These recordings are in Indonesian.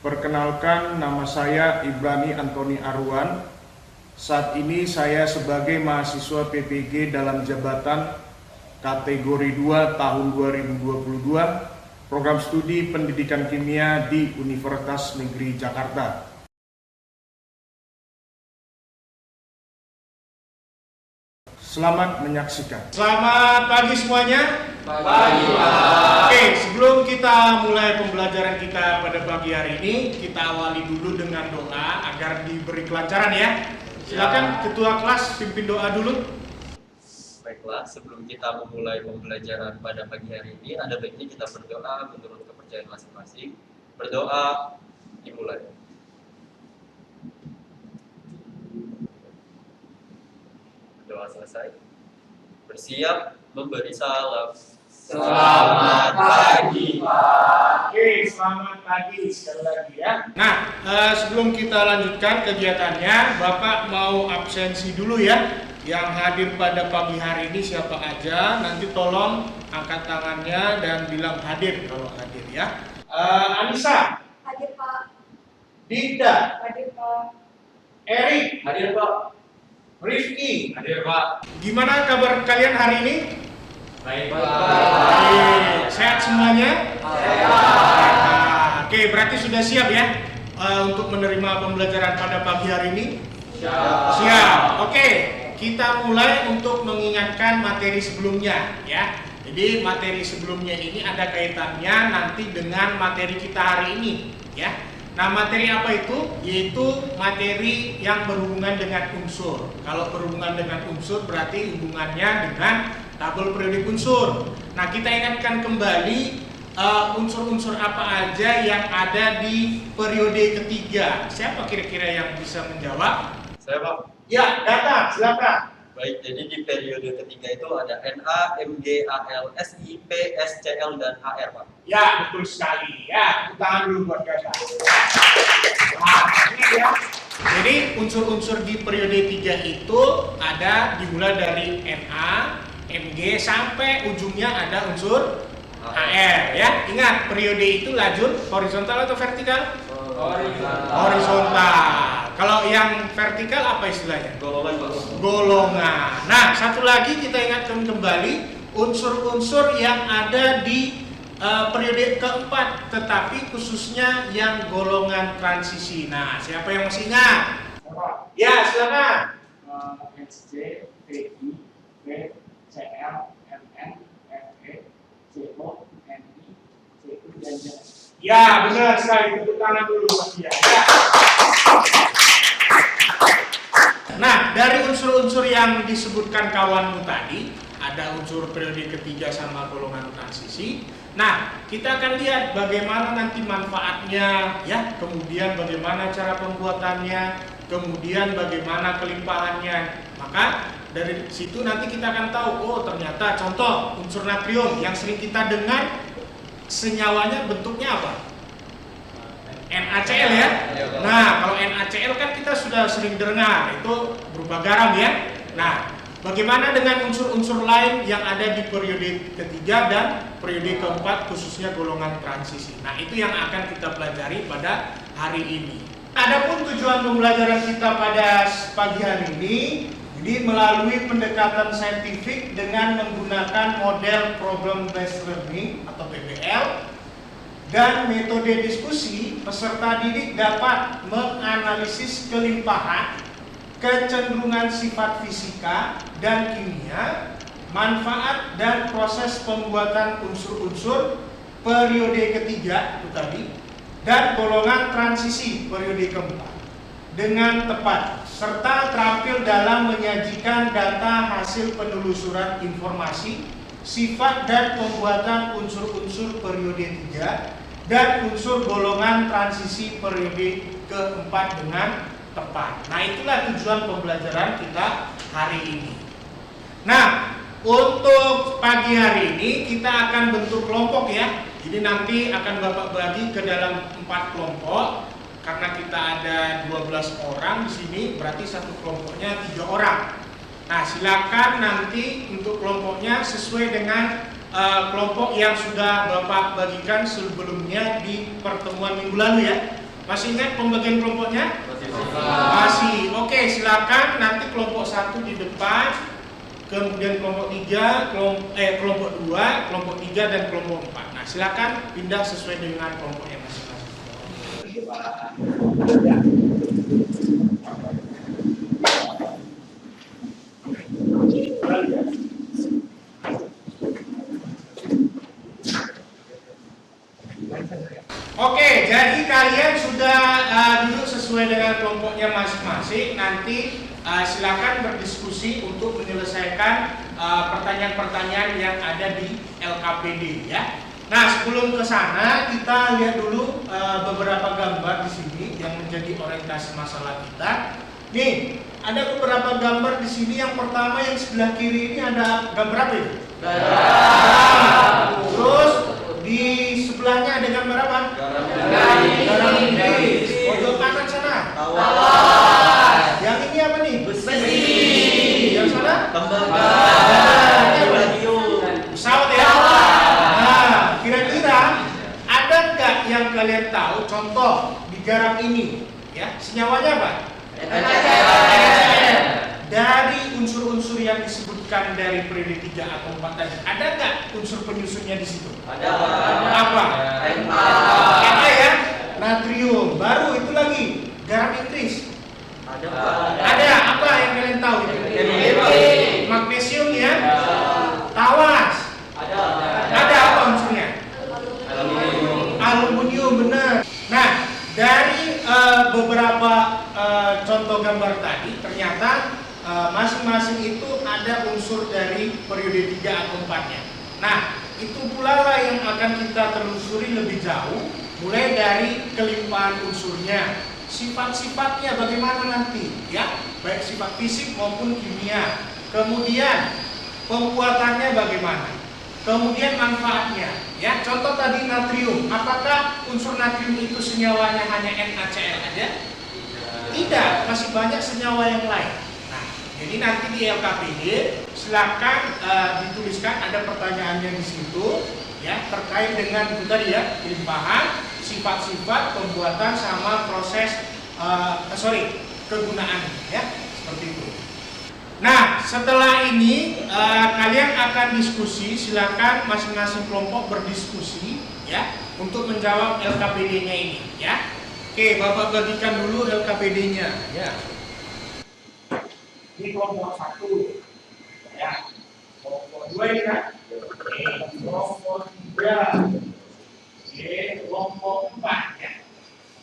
Perkenalkan, nama saya Ibrani Antoni Arwan. Saat ini saya sebagai mahasiswa PPG dalam jabatan kategori 2 tahun 2022, program studi pendidikan kimia di Universitas Negeri Jakarta. Selamat menyaksikan. Selamat pagi semuanya. Pagi, Pak. Oke, sebelum kita mulai pembelajaran kita pada pagi hari ini, kita awali dulu dengan doa agar diberi kelancaran ya. Silakan Ketua kelas pimpin doa dulu. Baiklah, sebelum kita memulai pembelajaran pada pagi hari ini, ada baiknya kita berdoa menurut kepercayaan masing-masing. Berdoa dimulai. Doa selesai. Bersiap memberi salam. Selamat pagi, Pak. Oke, selamat pagi sekali lagi ya. Nah, sebelum kita lanjutkan kegiatannya, Bapak mau absensi dulu ya. Yang hadir pada pagi hari ini siapa aja, nanti tolong angkat tangannya dan bilang hadir kalau hadir ya. Anissa. Hadir, Pak. Dinda. Hadir, Pak. Erik. Hadir, Pak. Rifki. Hadir, Pak. Gimana kabar kalian hari ini? Baik, Baik. Sehat semuanya? Sehat. Oke, berarti sudah siap ya untuk menerima pembelajaran pada pagi hari ini? Siap. Oke, kita mulai untuk mengingatkan materi sebelumnya ya. Jadi materi sebelumnya ini ada kaitannya nanti dengan materi kita hari ini ya. Nah, materi apa itu? Yaitu materi yang berhubungan dengan unsur. Kalau berhubungan dengan unsur berarti hubungannya dengan tabel periodik unsur. Nah, kita ingatkan kembali unsur-unsur apa aja yang ada di periode ketiga. Siapa kira-kira yang bisa menjawab? Saya, Pak. Ya, datang, silakan. Baik, jadi di periode ketiga itu ada Na, Mg, Al, Si, P, S, Cl, dan Hr, Pak. Ya, betul sekali. Ya, tepuk tangan dulu buat Gata. Nah, ini ya. Jadi unsur-unsur di periode 3 itu ada dimulai dari Na, Mg sampai ujungnya ada unsur Hr ya. Ingat, periode itu lajur horizontal atau vertikal? Horizontal. Kalau yang vertikal apa istilahnya? Golongan, Pak. Golongan. Nah, satu lagi kita ingatkan kembali unsur-unsur yang ada di periode keempat, tetapi khususnya yang golongan transisi. Nah, siapa yang masih ingat? Ya, silakan. SC, PI, P, CL, MN, FE, CO, NI, CU, dan Z. Ya, benar sekali. Tepuk tangan dulu Mas ya. Nah, dari unsur-unsur yang disebutkan kawanmu tadi, ada unsur periode ketiga sama golongan transisi. Nah, kita akan lihat bagaimana nanti manfaatnya, ya, kemudian bagaimana cara pembuatannya, kemudian bagaimana kelimpahannya. Maka dari situ nanti kita akan tahu, oh ternyata contoh unsur natrium yang sering kita dengar senyawanya bentuknya apa? NaCl ya. Nah, kalau NaCl kan kita sudah sering dengar, itu berupa garam ya. Nah, bagaimana dengan unsur-unsur lain yang ada di periode ketiga dan periode keempat khususnya golongan transisi. Nah, itu yang akan kita pelajari pada hari ini. Adapun tujuan pembelajaran kita pada pagi hari ini, jadi melalui pendekatan saintifik dengan menggunakan model problem based learning atau PBL dan metode diskusi, peserta didik dapat menganalisis kelimpahan, kecenderungan sifat fisika dan kimia, manfaat dan proses pembuatan unsur-unsur periode ketiga itu tadi, dan golongan transisi periode keempat dengan tepat, serta terampil dalam menyajikan data hasil penelusuran informasi, sifat dan pembuatan unsur-unsur periode 3 dan unsur golongan transisi periode keempat dengan tepat. Nah, itulah tujuan pembelajaran kita hari ini. Nah, untuk pagi hari ini kita akan bentuk kelompok ya. Jadi nanti akan Bapak bagi ke dalam 4 kelompok. Karena kita ada 12 orang di sini, berarti satu kelompoknya 3 orang. Nah, silakan nanti untuk kelompoknya sesuai dengan kelompok yang sudah Bapak bagikan sebelumnya di pertemuan minggu lalu ya. Masih ingat pembagian kelompoknya? Masih. Oke, silakan nanti kelompok 1 di depan, kemudian kelompok 3, kelompok 2, kelompok 3 dan kelompok 4. Nah, silakan pindah sesuai dengan kelompoknya masing-masing. Oke, jadi kalian sudah duduk sesuai dengan kelompoknya masing-masing. Nanti silakan berdiskusi untuk menyelesaikan pertanyaan-pertanyaan yang ada di LKPD ya. Nah, sebelum ke sana kita lihat dulu beberapa gambar di sini yang menjadi orientasi masalah kita. Nih, ada beberapa gambar di sini. Yang pertama yang sebelah kiri ini ada gambar apa itu? Terus di sebelahnya ada gambar apa? Garam indis. Pojok kanan sana. Tawas. Yang ini apa nih? Besi. Yang sana? Tembaga. Pesawat ya? Nah, kira-kira ada nggak yang kalian tahu contoh di garam ini? Ya, senyawanya apa? NaCl. Dari unsur-unsur yang disebutkan dari periode 3 atau 4 tadi, ada nggak unsur penyusunnya di situ? Ada. Apa? Na. Ya? Natrium. Baru itu lagi garam Inggris. Ada. Apa yang kalian tahu? Magnesium ya? Tawas. Ada apa unsurnya? Aluminium, benar. Nah, dari beberapa contoh gambar tadi, ternyata masing-masing itu ada unsur dari periode 3 atau 4-nya. Nah, itu pula lah yang akan kita telusuri lebih jauh, mulai dari kelimpahan unsurnya, sifat-sifatnya bagaimana nanti, ya, baik sifat fisik maupun kimia. Kemudian pembuatannya bagaimana, kemudian manfaatnya. Ya, contoh tadi natrium. Apakah unsur natrium itu senyawanya hanya NaCl aja? Tidak, masih banyak senyawa yang lain. Nah, jadi nanti di LKPD silakan dituliskan, ada pertanyaannya di situ, ya, terkait dengan itu tadi ya, limpahan, sifat-sifat, pembuatan sama proses kegunaan, ya, seperti itu. Nah, setelah ini kalian akan diskusi. Silakan masing-masing kelompok berdiskusi ya untuk menjawab LKPD-nya ini ya. Oke, Bapak bagikan dulu LKPD-nya ya. Ini kelompok 1 ya. Kelompok 2 ini kan? Oke, kelompok 3. Oke, kelompok 4 ya.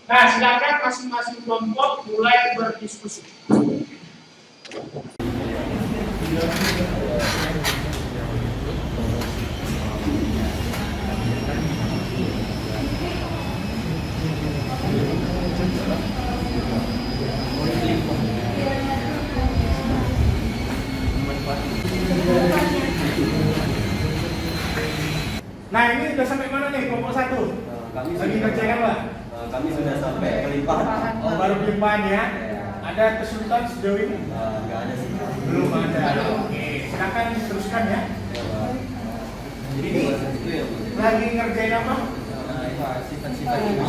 Nah, silakan masing-masing kelompok mulai berdiskusi. Nah, ini udah sampai mana nih kelompok 1? Kami lagi kerjakan Pak? Kami sudah sampai kelimpahan. Oh, baru kelimpahan ya? Ada kesulitan sejauh ini? Nggak ada sih. Belum ada. Oke, silakan diteruskan ya. Ini lagi ngerjain apa?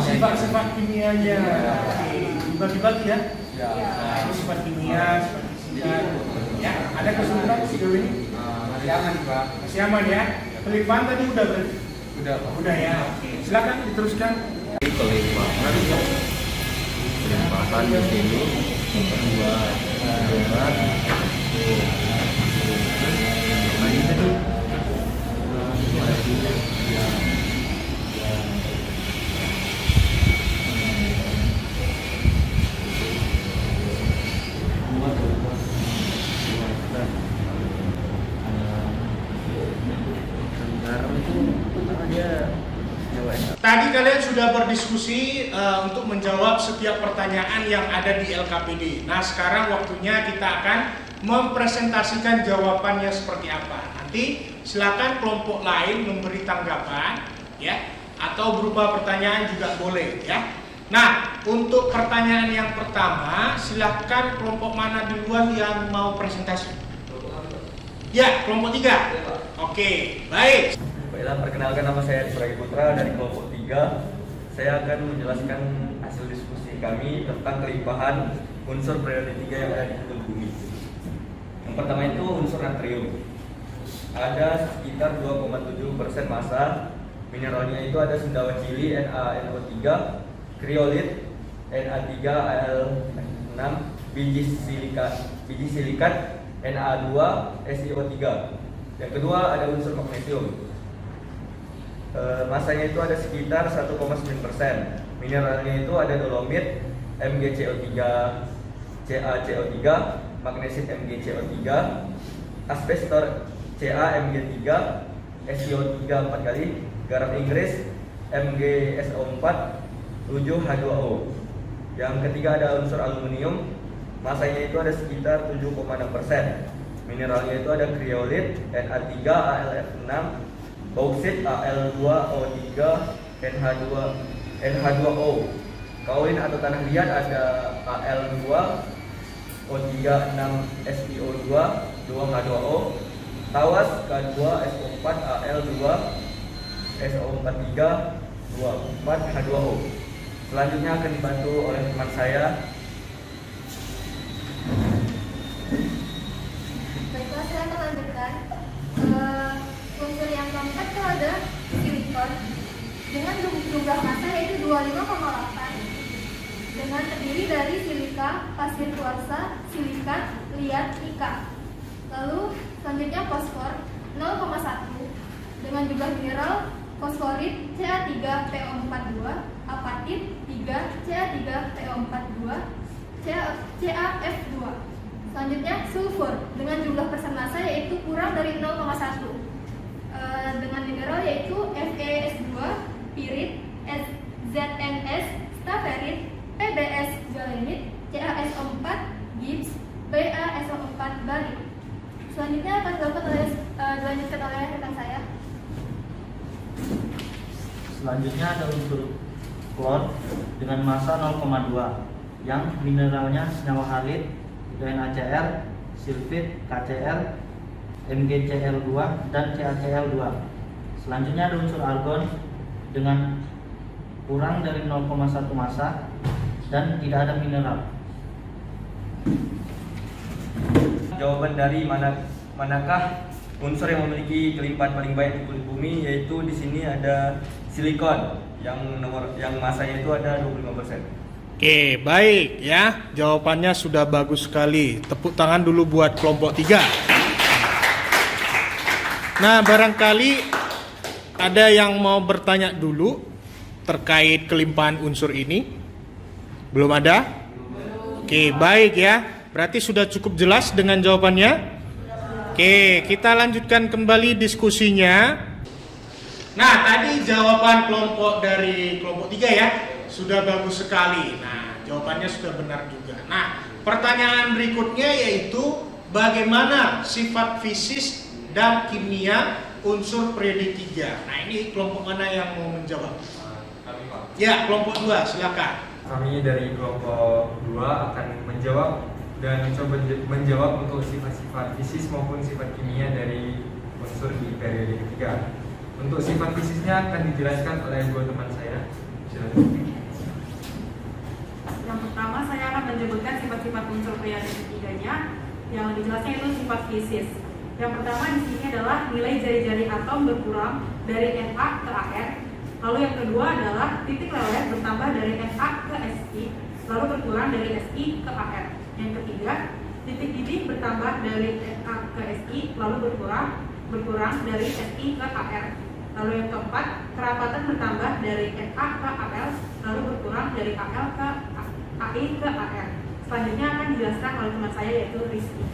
Sifat-sifat kimianya. Oke, dibagi-bagi ya. Nah, ini sifat kimia, sifat fisika. Ya, ada kesulitan sejauh ini? Masih aman Pak. Masih aman ya? Kelimpahan tadi udah berarti? Udah Pak. Udah ya. Oke, silakan diteruskan. Kelimpahan di sini kedua Tadi kalian sudah berdiskusi untuk menjawab setiap pertanyaan yang ada di LKPD. Nah, sekarang waktunya kita akan mempresentasikan jawabannya seperti apa. Nanti silakan kelompok lain memberi tanggapan, ya, atau berupa pertanyaan juga boleh, ya. Nah, untuk pertanyaan yang pertama, silakan kelompok mana duluan yang mau presentasi? Ya, kelompok 3. Oke, baik. Baiklah, perkenalkan nama saya Adi Suragi Putra dari kelompok 3. Saya akan menjelaskan hasil diskusi kami tentang kelimpahan unsur periode 3 yang ada di kulit bumi. Yang pertama itu unsur natrium. Ada sekitar 2,7% massa. Mineralnya itu ada sendawa cili NaNO3, kriolit Na3Al6, biji silikat Na2SiO3. Yang kedua ada unsur magnesium. Masanya itu ada sekitar 1,9%. Mineralnya itu ada dolomit MgCO3, CaCO3, magnesit MgCO3, asbestor CaMg3, SiO3 4 kali, garam Inggris MgSO4, 7H2O. Yang ketiga ada unsur aluminium. Masanya itu ada sekitar 7,6%. Mineralnya itu ada kriolit Na3Al6, bauksit Al2O3, NH2O. Kaolin atau tanah liat ada Al2O36SiO2, 2H2O. Tawas K2SO4 Al2SO43, 24H2O. Selanjutnya akan dibantu oleh teman saya. Baiklah, saya akan lanjutkan. Unsur yang keempat itu ada silikon dengan jumlah massa yaitu 25,8 dengan terdiri dari silika, pasir kuarsa, silikat, liat, nika. Lalu selanjutnya fosfor 0,1 dengan jumlah mineral fosforit Ca3PO42, apatit 3 Ca3PO42, CaF2. Selanjutnya sulfur dengan jumlah persen massa yaitu kurang dari 0,1 dengan mineral yaitu FeS2, pirit, ZNS, staferit, PbS galenit, CaSO4, gips, BaSO4 barit. Selanjutnya akan dilanjutkan oleh rekan saya. Selanjutnya ada unsur klor dengan massa 0,2 yang mineralnya senyawa halit, NaCl, sulfit, KCl, MgCl2 dan CaCl2. Selanjutnya ada unsur argon dengan kurang dari 0,1 massa dan tidak ada mineral. Jawaban dari manakah unsur yang memiliki kelimpahan paling baik di kulit bumi, yaitu di sini ada silikon yang masanya itu ada 25%. Oke, baik ya. Jawabannya sudah bagus sekali. Tepuk tangan dulu buat kelompok 3. Nah, barangkali ada yang mau bertanya dulu terkait kelimpahan unsur ini? Belum ada? Oke, baik ya. Berarti sudah cukup jelas dengan jawabannya? Oke, kita lanjutkan kembali diskusinya. Nah, tadi jawaban kelompok 3 ya. Sudah bagus sekali. Nah, jawabannya sudah benar juga. Nah, pertanyaan berikutnya yaitu bagaimana sifat fisik dan kimia unsur periode 3. Nah, ini kelompok mana yang mau menjawab? Kami, Pak. Ya, kelompok 2, silakan. Kami dari kelompok 2 akan menjawab dan mencoba menjawab untuk sifat-sifat fisik maupun sifat kimia dari unsur di periode ketiga. Untuk sifat fisiknya akan dijelaskan oleh dua teman saya. Silakan. Yang pertama saya akan menyebutkan sifat-sifat unsur periode ketiganya. Yang dijelaskan itu sifat fisik. Yang pertama di sini adalah nilai jari-jari atom berkurang dari Na ke Ar. Lalu yang kedua adalah titik leleh bertambah dari Na ke Si, lalu berkurang dari Si ke Ar. Yang ketiga, titik didih bertambah dari Na ke Si, lalu berkurang dari Si ke Ar. Lalu yang keempat, kerapatan bertambah dari Na ke Al, lalu berkurang dari Al ke Ai ke Ar. Selanjutnya akan dijelaskan oleh teman saya yaitu Rizky.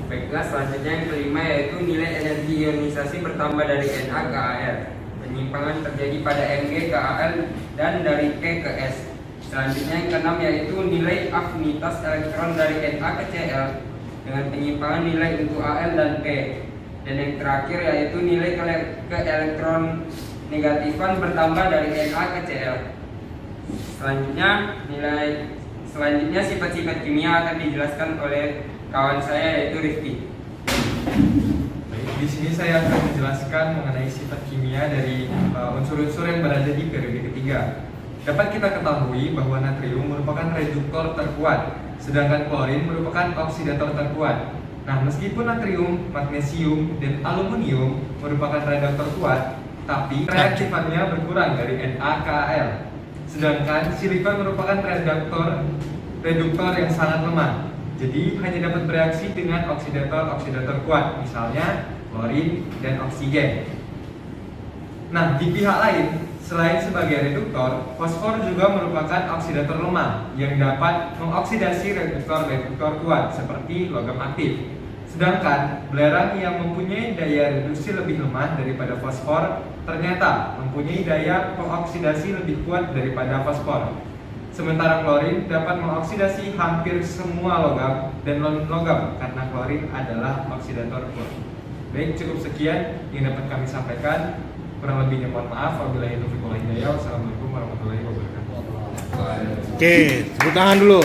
Baiklah, selanjutnya yang kelima yaitu nilai energi ionisasi bertambah dari Na ke Ar. Penyimpangan terjadi pada Mg ke Al dan dari K ke S. Selanjutnya yang keenam yaitu nilai afinitas elektron dari Na ke Cl dengan penyimpangan nilai untuk Al dan P. Dan yang terakhir yaitu nilai ke elektron negatifan bertambah dari Na ke Cl. Selanjutnya sifat-sifat kimia akan dijelaskan oleh kawan saya yaitu Rifki. Baik, di sini saya akan menjelaskan mengenai sifat kimia dari unsur-unsur yang berada di periode ketiga. Dapat kita ketahui bahwa natrium merupakan reduktor terkuat, sedangkan klorin merupakan oksidator terkuat. Nah, meskipun natrium, magnesium, dan aluminium merupakan reduktor kuat, tapi reaktifannya berkurang dari NaKAl. Sedangkan silikon merupakan reduktor yang sangat lemah. Jadi hanya dapat bereaksi dengan oksidator kuat, misalnya klorin dan oksigen. Nah, di pihak lain, selain sebagai reduktor, fosfor juga merupakan oksidator lemah yang dapat mengoksidasi reduktor kuat seperti logam aktif. Sedangkan belerang yang mempunyai daya reduksi lebih lemah daripada fosfor ternyata mempunyai daya pengoksidasi lebih kuat daripada fosfor. Sementara klorin dapat mengoksidasi hampir semua logam dan non-logam karena klorin adalah oksidator kuat. Baik, cukup sekian yang dapat kami sampaikan. Kurang lebihnya mohon maaf. Wabillahi taufiq wal hidayah. Wassalamualaikum warahmatullahi wabarakatuh. Oke, tepuk tangan dulu.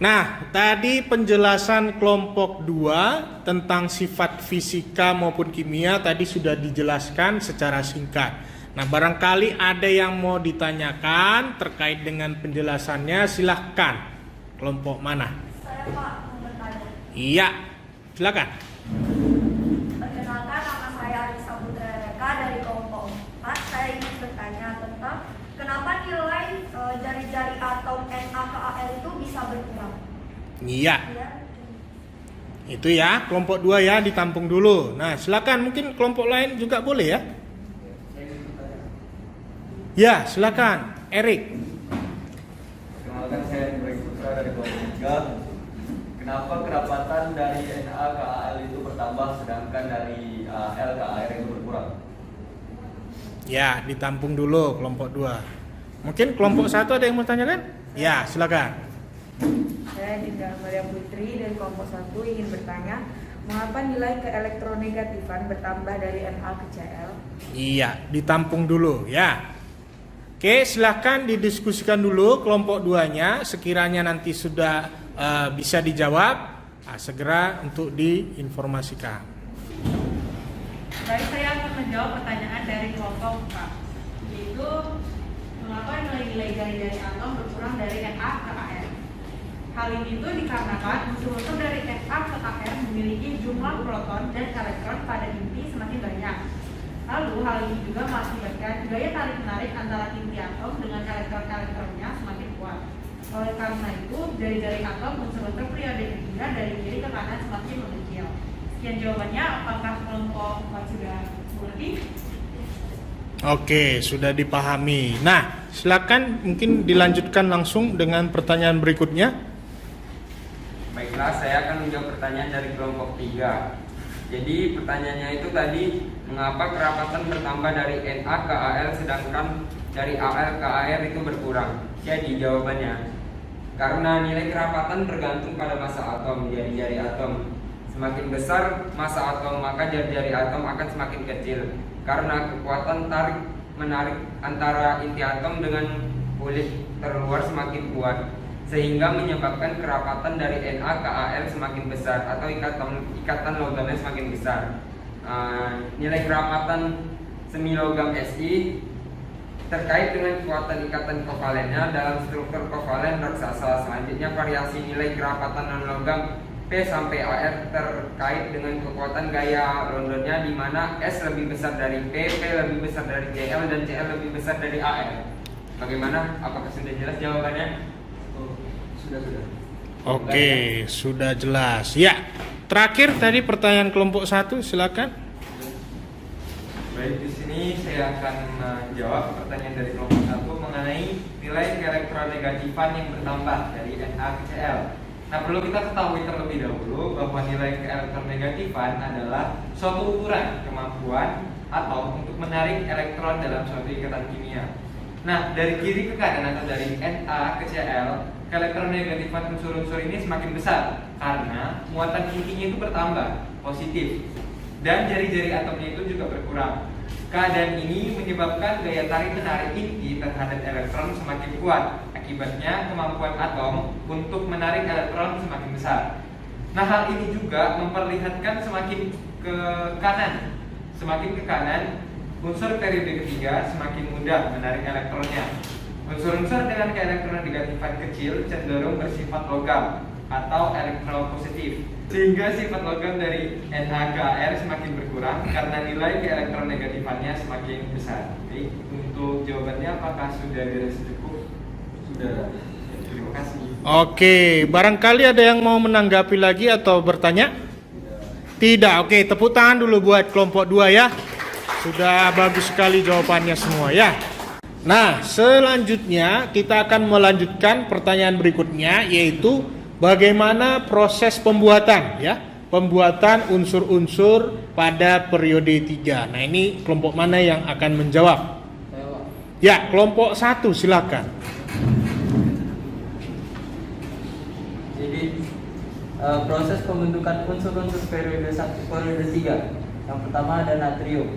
Nah, tadi penjelasan kelompok 2 tentang sifat fisika maupun kimia tadi sudah dijelaskan secara singkat. Nah, barangkali ada yang mau ditanyakan terkait dengan penjelasannya, silahkan. Kelompok mana? Saya Pak mau bertanya. Iya, silakan. Perkenalkan, nama saya Alisa Putra Reka dari kelompok 4. Saya ingin bertanya tentang kenapa nilai jari-jari atom NaKAl itu bisa berkurang. Iya. Ya. Itu ya, kelompok 2 ya, ditampung dulu. Nah, silakan, mungkin kelompok lain juga boleh ya. Ya, silakan, Erik. Perkenalkan, saya Ibrahim Putra dari kelompok 3. Kenapa kerapatan dari NaKAl itu bertambah sedangkan dari Al-KAr itu berkurang? Ya, ditampung dulu kelompok 2. Mungkin kelompok 1 ada yang mau tanyakan? Ya, silakan. Saya Dinda Maria Putri dari kelompok 1 ingin bertanya, mengapa nilai keelektronegatifan bertambah dari Na ke Cl? Iya, ditampung dulu ya. Oke, silahkan didiskusikan dulu kelompok 2-nya. Sekiranya nanti sudah bisa dijawab, segera untuk diinformasikan. Baik, saya akan menjawab pertanyaan dari kelompok 4, yaitu mengapa nilai-nilai jari-jari atom berkurang dari Na ke Ar. Hal ini itu dikarenakan unsur-unsur dari Na ke Ar memiliki jumlah proton dan elektron pada inti semakin banyak. Lalu hal ini juga mengakibatkan gaya tarik-menarik antara inti atom dengan elektron-elektronnya semakin kuat. Oleh karena itu, jari-jari atom unsur-unsur periode ketiga dari kiri ke kanan semakin mengecil. Sekian jawabannya, apakah kelompok 4 sudah mengerti? Oke, sudah dipahami. Nah, silakan mungkin dilanjutkan langsung dengan pertanyaan berikutnya. Baiklah, saya akan menjawab pertanyaan dari kelompok 3. Jadi pertanyaannya itu tadi, mengapa kerapatan bertambah dari Na ke Al sedangkan dari Al ke Ar itu berkurang? Jadi jawabannya, karena nilai kerapatan bergantung pada massa atom, jari-jari atom. Semakin besar massa atom, maka jari-jari atom akan semakin kecil. Karena kekuatan tarik menarik antara inti atom dengan kulit terluar semakin kuat, sehingga menyebabkan kerapatan dari Na ke Al semakin besar atau ikatan logamnya semakin besar. Nilai kerapatan semilogam Si terkait dengan kekuatan ikatan kovalennya dalam struktur kovalen raksasa. Selanjutnya, variasi nilai kerapatan non-logam P sampai Ar terkait dengan kekuatan gaya Londonnya, di mana S lebih besar dari P lebih besar dari Cl, dan Cl lebih besar dari Ar. Bagaimana? Apakah sudah jelas jawabannya? Sudah. Oke, sudah jelas. Ya, terakhir tadi pertanyaan kelompok 1, silakan. Baik, di sini saya akan menjawab pertanyaan dari kelompok 1 mengenai nilai keelektronegatifan yang bertambah dari Na ke Cl. Nah, perlu kita ketahui terlebih dahulu bahwa nilai keelektronegatifan adalah suatu ukuran kemampuan atom untuk menarik elektron dalam suatu ikatan kimia. Nah, dari kiri ke kanan atau dari Na ke Cl, keelektronegatifan unsur-unsur ini semakin besar karena muatan intinya itu bertambah, positif, dan jari-jari atomnya itu juga berkurang. Keadaan ini menyebabkan gaya tarik-menarik inti terhadap elektron semakin kuat. Akibatnya kemampuan atom untuk menarik elektron semakin besar. Nah, hal ini juga memperlihatkan semakin ke kanan unsur periode ketiga semakin mudah menarik elektronnya. Unsur-unsur dengan keelektronegativan kecil cenderung bersifat logam atau elektropositif, sehingga sifat logam dari NaKAr semakin berkurang karena nilai keelektronegativannya semakin besar. Jadi, untuk jawabannya apakah sudah dirasa cukup? Sudah. Terima kasih. Oke, barangkali ada yang mau menanggapi lagi atau bertanya? Tidak. Oke, tepuk tangan dulu buat kelompok 2 ya. Sudah bagus sekali jawabannya semua ya. Nah, selanjutnya kita akan melanjutkan pertanyaan berikutnya, yaitu bagaimana proses pembuatan ya, pembuatan unsur-unsur pada periode 3. Nah, ini kelompok mana yang akan menjawab? Ya, kelompok 1 silakan. Jadi proses pembentukan unsur-unsur periode 3. Yang pertama ada natrium.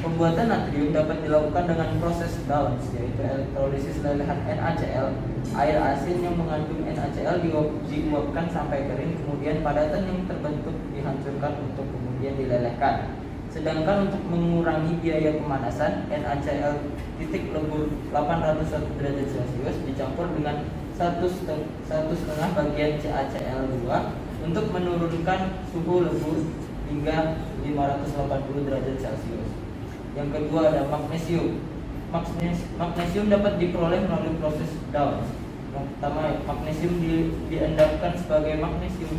Pembuatan natrium dapat dilakukan dengan proses Downs, yaitu elektrolisis lelehan NaCl. Air asin yang mengandung NaCl diuapkan sampai kering, kemudian padatan yang terbentuk dihancurkan untuk kemudian dilelehkan. Sedangkan untuk mengurangi biaya pemanasan, NaCl titik lebur 801 derajat Celcius dicampur dengan 1,5 bagian CaCl2 untuk menurunkan suhu lebur hingga 580 derajat Celcius. Yang kedua ada magnesium. Magnesium dapat diperoleh melalui proses Downs. Yang pertama, magnesium diendapkan sebagai magnesium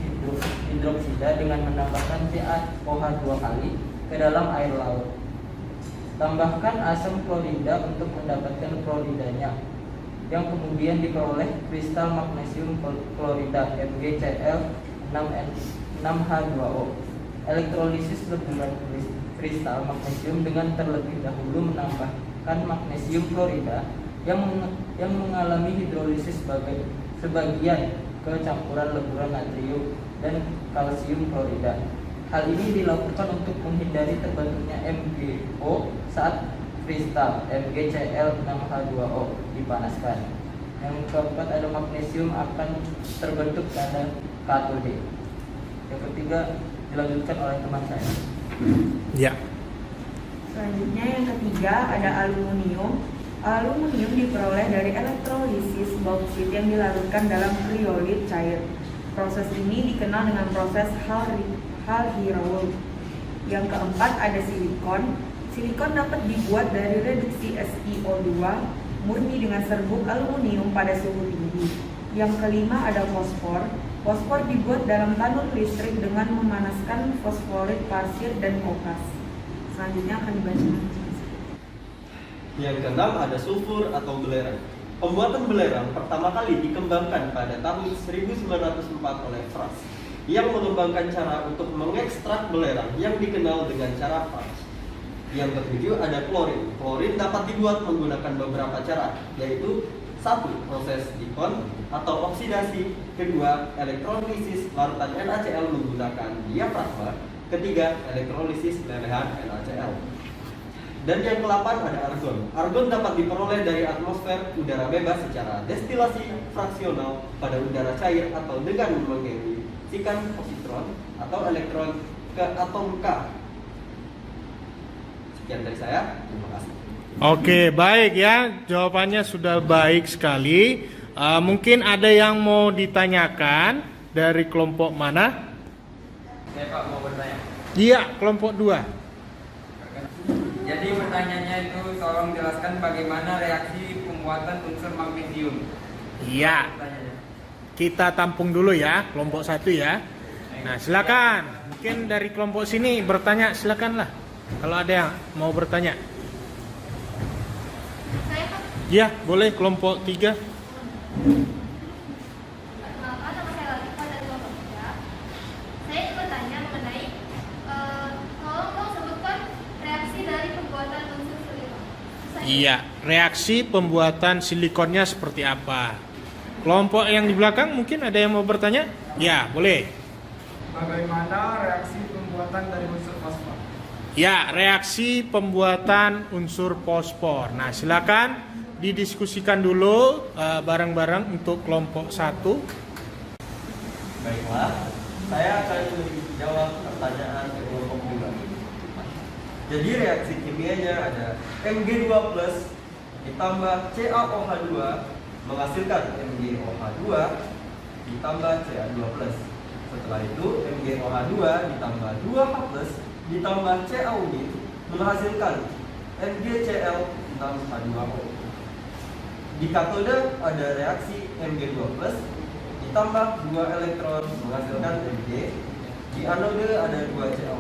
hidroksida dengan menambahkan CaOH 2 kali ke dalam air laut. Tambahkan asam klorida untuk mendapatkan kloridanya, yang kemudian diperoleh kristal magnesium klorida MgCl6H2O. Elektrolisis leburan kristal magnesium dengan terlebih dahulu menambahkan magnesium klorida yang mengalami hidrolisis sebagian ke campuran leburan natrium dan kalsium klorida. Hal ini dilakukan untuk menghindari terbentuknya MgO saat kristal MgCl6H2O dipanaskan. Yang keempat ada magnesium akan terbentuk pada katode. Yang ketiga dilanjutkan oleh teman saya. Ya. Selanjutnya yang ketiga ada aluminium. Aluminium diperoleh dari elektrolisis bauksit yang dilarutkan dalam kriolit cair. Proses ini dikenal dengan proses Hall-Héroult. Yang keempat ada silikon. Silikon dapat dibuat dari reduksi SiO2 murni dengan serbuk aluminium pada suhu tinggi. Yang kelima ada fosfor. Fosfor dibuat dalam tanur listrik dengan memanaskan fosforit pasir dan kokas. Selanjutnya akan dibaca. Yang keenam ada sulfur atau belerang. Pembuatan belerang pertama kali dikembangkan pada tahun 1904 oleh Fras, yang mengembangkan cara untuk mengekstrak belerang yang dikenal dengan cara Fras. Yang ketujuh ada klorin. Klorin dapat dibuat menggunakan beberapa cara, yaitu 1. Proses dikon atau oksidasi. 2. Elektrolisis larutan NaCl menggunakan diafragma. 3. Elektrolisis lelehan NaCl. Dan yang ke-8 ada argon. Argon dapat diperoleh dari atmosfer udara bebas secara destilasi fraksional pada udara cair atau dengan mengisikan positron atau elektron ke atom K. Sekian dari saya. Terima kasih. Oke, baik ya. Jawabannya sudah baik sekali. Mungkin ada yang mau ditanyakan dari kelompok mana? Saya Pak mau bertanya. Iya, kelompok 2. Jadi pertanyaannya itu tolong jelaskan bagaimana reaksi pembuatan unsur magnesium. Iya. Pertanyaannya. Kita tampung dulu ya, kelompok 1 ya. Nah, silakan. Mungkin dari kelompok sini bertanya, silakanlah. Kalau ada yang mau bertanya. Saya Pak. Ya, boleh kelompok 3. Perkenalkan, nama saya Latifah dari kelompok 3. Saya ingin bertanya mengenai tolong dong sebutkan reaksi dari pembuatan unsur silikon. Iya, reaksi pembuatan silikonnya seperti apa? Kelompok yang di belakang mungkin ada yang mau bertanya? Ya, boleh. Bagaimana reaksi pembuatan dari unsur fosfor? Ya, reaksi pembuatan unsur fosfor. Nah, silakan didiskusikan dulu bareng-bareng untuk kelompok 1. Baiklah, saya akan menjawab pertanyaan kelompok 2. Jadi reaksi kimianya ada Mg2+ ditambah CaOH2 menghasilkan MgOH2 ditambah Ca2+. Setelah itu MgOH2 ditambah 2H+ ditambah CaO menghasilkan MgCl ditambah H2O. Di katode ada reaksi Mg2+ ditambah 2 elektron menghasilkan Mg. Di anode ada 2 CaO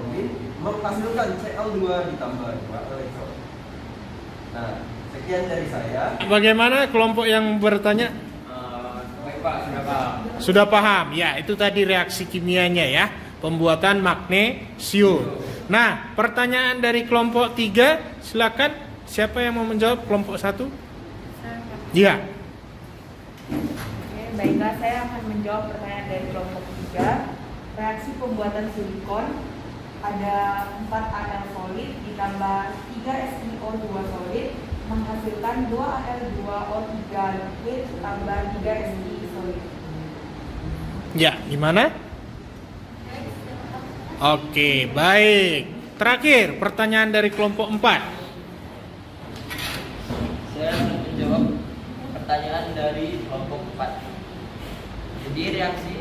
menghasilkan Cl2 ditambah 2 elektron. Nah, sekian dari saya. Bagaimana kelompok yang bertanya? Baik Pak, sudah paham. Sudah paham? Ya, itu tadi reaksi kimianya ya, pembuatan magnesium. Nah, pertanyaan dari kelompok 3, silakan. Siapa yang mau menjawab kelompok 1? Iya. Oke, baiklah, saya akan menjawab pertanyaan dari kelompok 3. Reaksi pembuatan silikon ada 4 Al solid ditambah 3 SiO2 solid menghasilkan 2 Al2O3 liquid tambah 3 Si solid. Ya, gimana? Oke, baik. Terakhir, pertanyaan dari kelompok 4. Saya akan menjawab pertanyaan dari kelompok 4. Jadi reaksi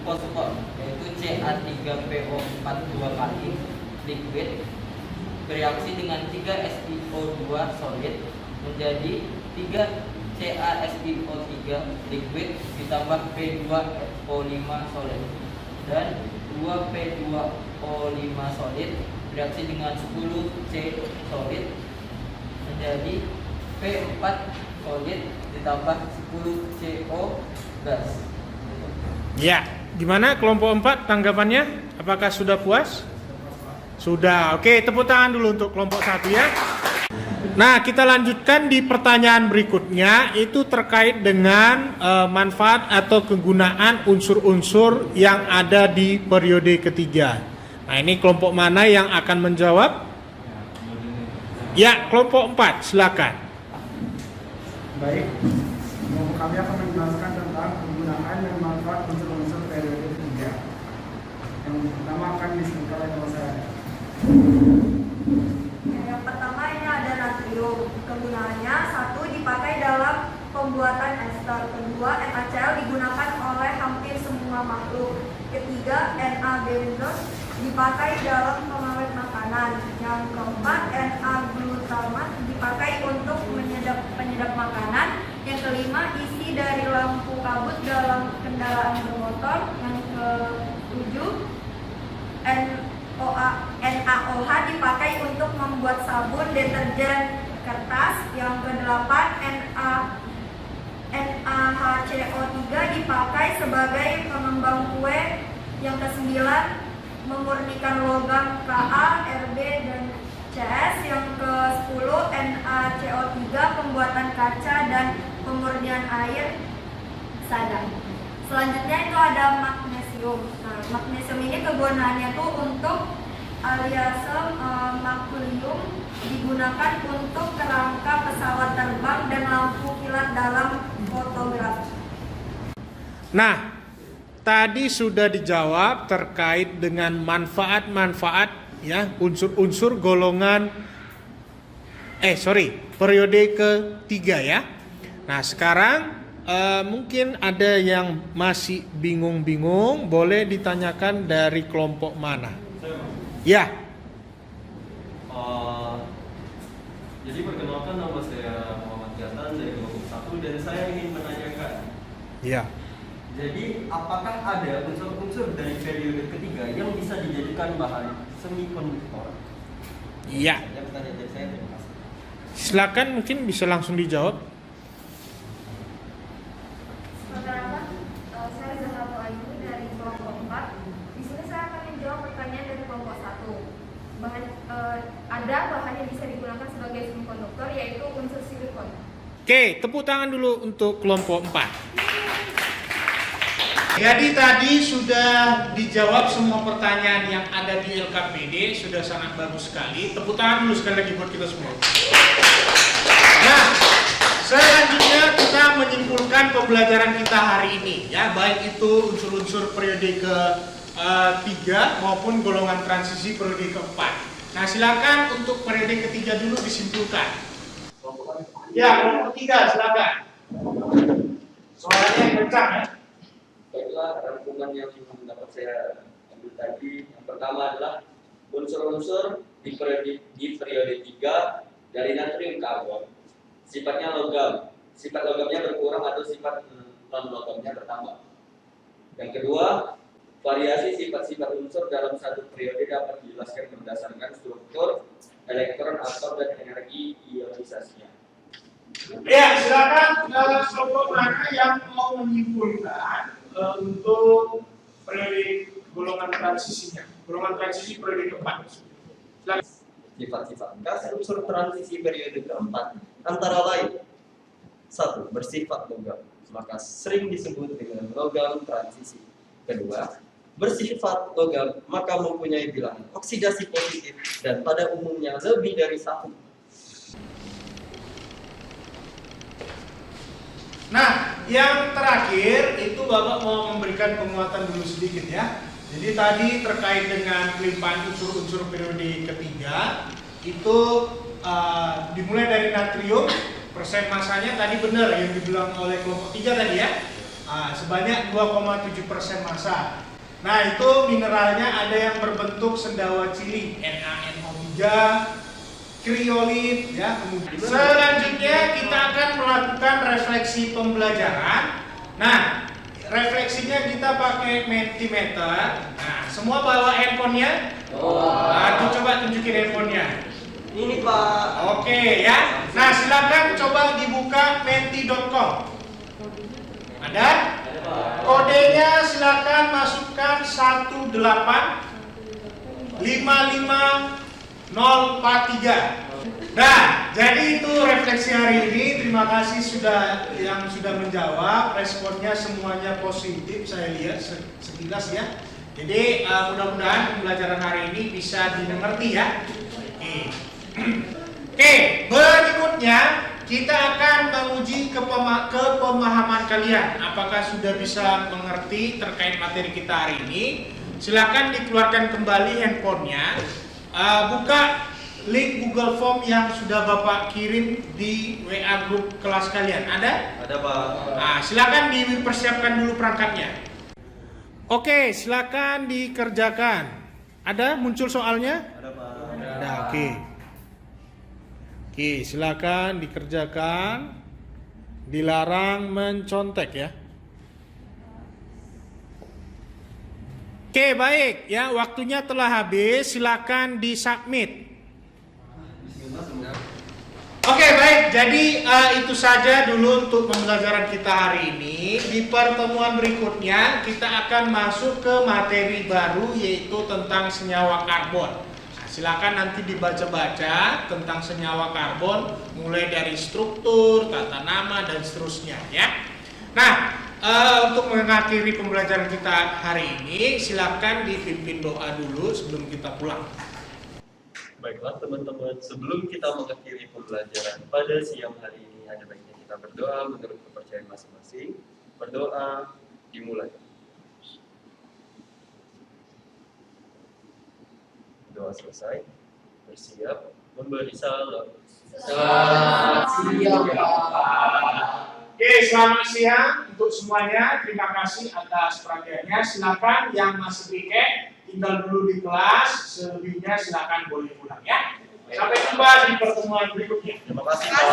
fosfor yaitu Ca3PO4 dua kali liquid bereaksi dengan 3 SiO2 solid menjadi 3 CaSiO3 liquid ditambah P2O5 solid dan 2 P2O5 solid bereaksi dengan 10 C solid menjadi P4 solid ditambah 10 CO gas. Ya, gimana kelompok 4 tanggapannya? Apakah sudah puas? Sudah. Oke, tepuk tangan dulu untuk kelompok 1 ya. Nah, kita lanjutkan di pertanyaan berikutnya, itu terkait dengan manfaat atau kegunaan unsur-unsur yang ada di periode ketiga. Nah, ini kelompok mana yang akan menjawab? Ya, kelompok 4, silakan. Baik, kami akan menjelaskan tentang penggunaan dan manfaat unsur-unsur periode ketiga. Yang pertama akan disebutkan oleh saya. Yang pertama ini ada natrium. Kegunaannya, 1, dipakai dalam pembuatan ester. Kedua, NaCl digunakan oleh hampir semua makhluk. Ketiga, Na-benzoat dipakai dalam pengawet makanan. Yang keempat, Na-glutamat dipakai untuk penyedap makanan. Yang kelima, isi dari lampu kabut dalam kendaraan bermotor. Yang ketujuh, NaOH dipakai untuk membuat sabun, deterjen, kertas. Yang kedelapan, NaHCO3 dipakai sebagai pengembang kue. Yang kesembilan, memurnikan logam Ka, Rb, dan CS. Yang ke-10, NaCO3 pembuatan kaca dan pemurnian air sadang. Selanjutnya itu ada magnesium. Nah, magnesium ini kegunaannya tuh untuk aliase magnesium digunakan untuk kerangka pesawat terbang dan lampu kilat dalam fotografi. Nah, tadi sudah dijawab terkait dengan manfaat-manfaat ya, unsur-unsur golongan periode ketiga ya. Nah, sekarang mungkin ada yang masih bingung-bingung, boleh ditanyakan dari kelompok mana? Ya. Jadi perkenalkan, nama saya Muhammad Kiatan dari kelompok 1 dan saya ingin menanyakan. Ya. Jadi apakah ada unsur-unsur dari periode ketiga yang bisa dijadikan bahan semikonduktor? Iya. Yang pertanyaan dari saya, terima kasih. Silakan, mungkin bisa langsung dijawab. Saya Zahra Ayu dari kelompok 4. Di sini saya akan menjawab pertanyaan dari kelompok 1. Ada bahan yang bisa digunakan sebagai semikonduktor, yaitu unsur silikon. Oke, tepuk tangan dulu untuk kelompok 4. Jadi tadi sudah dijawab semua pertanyaan yang ada di LKPD, sudah sangat bagus sekali. Tepuk tangan dulu sekali lagi buat kita semua. Nah, selanjutnya kita menyimpulkan pembelajaran kita hari ini ya, baik itu unsur-unsur periode ke-3 maupun golongan transisi periode ke-4. Nah, silakan untuk periode ketiga dulu disimpulkan. Ya, kelompok ketiga silakan. Suaranya yang kencang ya. Baiklah, rangkuman yang dapat saya ambil tadi, yang pertama adalah unsur-unsur di periode 3 dari natrium karbon. Sifatnya logam. Sifat logamnya berkurang atau sifat non-logamnya bertambah. Yang kedua, variasi sifat-sifat unsur dalam satu periode dapat dijelaskan berdasarkan struktur, elektron, atom, dan energi ionisasinya. Ya, silakan kelompok mana yang mau menyimpulkan untuk periode golongan transisinya, golongan transisi periode keempat. Silakan. Sifat-sifat gas unsur transisi periode keempat antara lain: 1. Bersifat logam, maka sering disebut dengan logam transisi. Kedua, bersifat logam, maka mempunyai bilangan oksidasi positif dan pada umumnya lebih dari 1. Nah, yang terakhir itu Bapak mau memberikan penguatan dulu sedikit ya. Jadi tadi terkait dengan kelimpahan unsur-unsur periode ketiga itu dimulai dari natrium, persen masanya tadi benar yang dibilang oleh kelompok 3 tadi ya, sebanyak 2,7% massa. Nah, itu mineralnya ada yang berbentuk sendawa cilik, NaNO3, kriolit ya. Selanjutnya kita akan melakukan refleksi pembelajaran. Nah, refleksinya kita pakai mentimeter. Nah, semua bawa handphonenya? Nah, coba tunjukin handphonenya. Ini Pak. Oke ya. Nah, silakan coba dibuka menti.com. Ada? Kodenya silakan masukkan 1855043. Nah, jadi itu refleksi hari ini. Terima kasih yang sudah menjawab. Responnya semuanya positif, saya lihat sekilas ya. Jadi mudah-mudahan pembelajaran hari ini bisa dimengerti ya. Oke, berikutnya kita akan menguji kepemahaman kalian. Apakah sudah bisa mengerti terkait materi kita hari ini? Silakan dikeluarkan kembali handphonenya. Buka link Google Form yang sudah Bapak kirim di WA grup kelas kalian. Ada? Ada Pak. Nah, silakan dipersiapkan dulu perangkatnya. Oke, silakan dikerjakan. Ada muncul soalnya? Ada Pak. Ada, oke. Oke, silakan dikerjakan. Dilarang mencontek ya. Oke, baik ya, waktunya telah habis. Silakan disubmit. Oke, baik. Jadi itu saja dulu untuk pembelajaran kita hari ini. Di pertemuan berikutnya kita akan masuk ke materi baru, yaitu tentang senyawa karbon. Nah, silakan nanti dibaca-baca tentang senyawa karbon, mulai dari struktur, tata nama, dan seterusnya ya. Nah, untuk mengakhiri pembelajaran kita hari ini, silakan dipimpin doa dulu sebelum kita pulang. Baiklah teman-teman, sebelum kita mengakhiri pembelajaran pada siang hari ini, ada baiknya kita berdoa menurut kepercayaan masing-masing. Berdoa dimulai. Doa selesai, bersiap memberi salam. Selamat siang, Pak. Oke, selamat siang untuk semuanya. Terima kasih atas perhatiannya. Silakan yang masih piket tinggal dulu di kelas, selebihnya silakan boleh pulang ya. Sampai jumpa di pertemuan berikutnya. Terima kasih Pak.